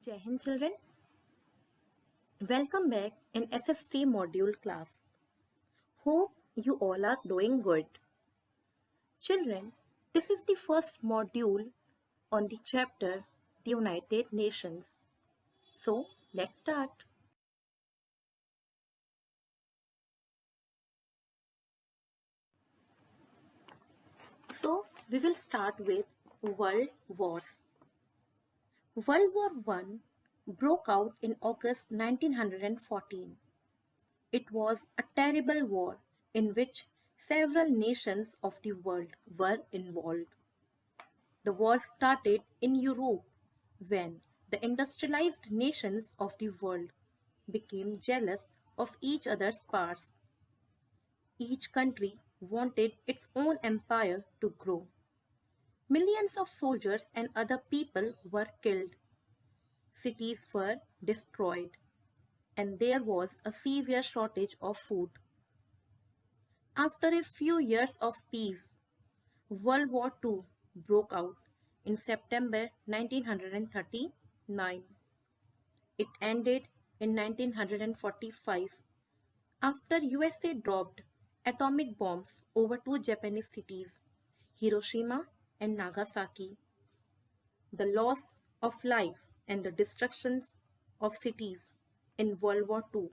Jai Hind children, welcome back in SST module class. Hope you all are doing good. Children, this is the first module on the chapter The United Nations. So let's start. So we will start with World Wars. World War I broke out in August 1914. It was a terrible war in which several nations of the world were involved. The war started in Europe when the industrialized nations of the world became jealous of each other's powers. Each country wanted its own empire to grow. Millions of soldiers and other people were killed. Cities were destroyed, and there was a severe shortage of food. After a few years of peace, World War II broke out in September 1939. It ended in 1945 after USA dropped atomic bombs over two Japanese cities, Hiroshima and Nagasaki. The loss of life and the destruction of cities in World War II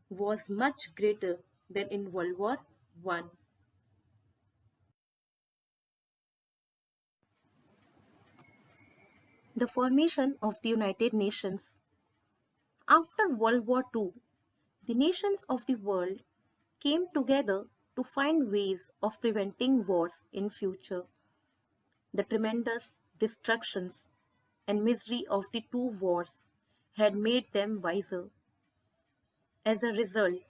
was much greater than in World War I. The formation of the United Nations. After World War II, the nations of the world came together to find ways of preventing wars in future. The tremendous destructions and misery of the two wars had made them wiser. As a result,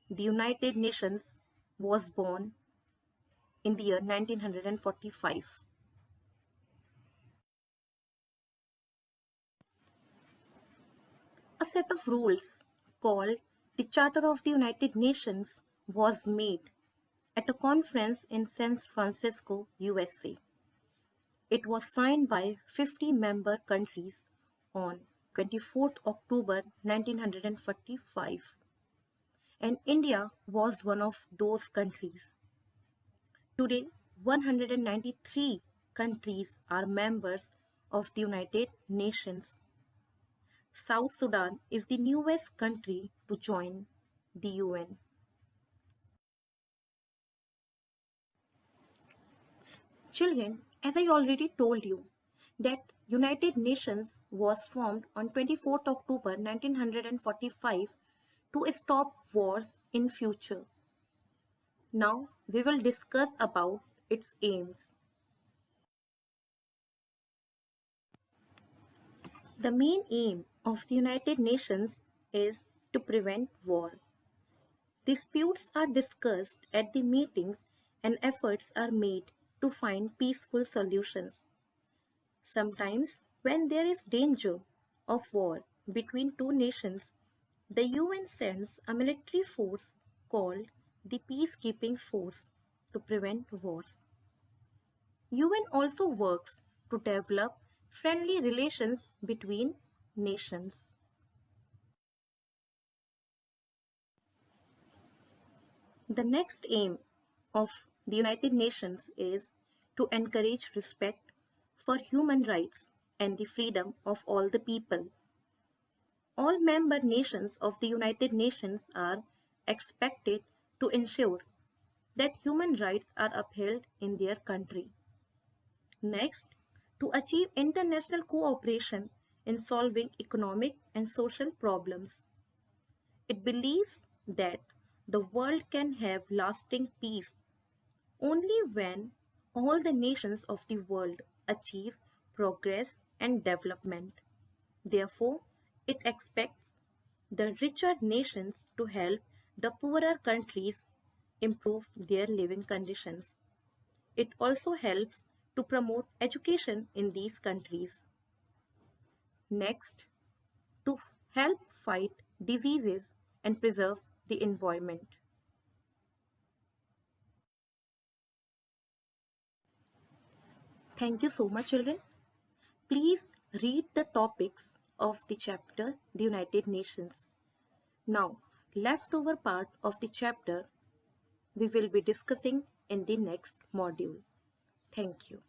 the United Nations was born in the year 1945. A set of rules called the Charter of the United Nations was made at a conference in San Francisco, USA. It was signed by 50 member countries on 24th October 1945, and India was one of those countries. Today, 193 countries are members of the United Nations. South Sudan is the newest country to join the UN. Children, as I already told you, that United Nations was formed on 24th October 1945 to stop wars in future. Now we will discuss about its aims. The main aim of the United Nations is to prevent war. Disputes are discussed at the meetings and efforts are made to find peaceful solutions. Sometimes, when there is danger of war between two nations, the UN sends a military force called the Peacekeeping Force to prevent wars. UN also works to develop friendly relations between nations. The next aim of the United Nations is to encourage respect for human rights and the freedom of all the people. All member nations of the United Nations are expected to ensure that human rights are upheld in their country. Next, to achieve international cooperation in solving economic and social problems. It believes that the world can have lasting peace only when all the nations of the world achieve progress and development. Therefore, it expects the richer nations to help the poorer countries improve their living conditions. It also helps to promote education in these countries. Next, to help fight diseases and preserve the environment. Thank you so much, children. Please Read the topics of the chapter The United Nations. Now, leftover part of the chapter we will be discussing in the next module. Thank you.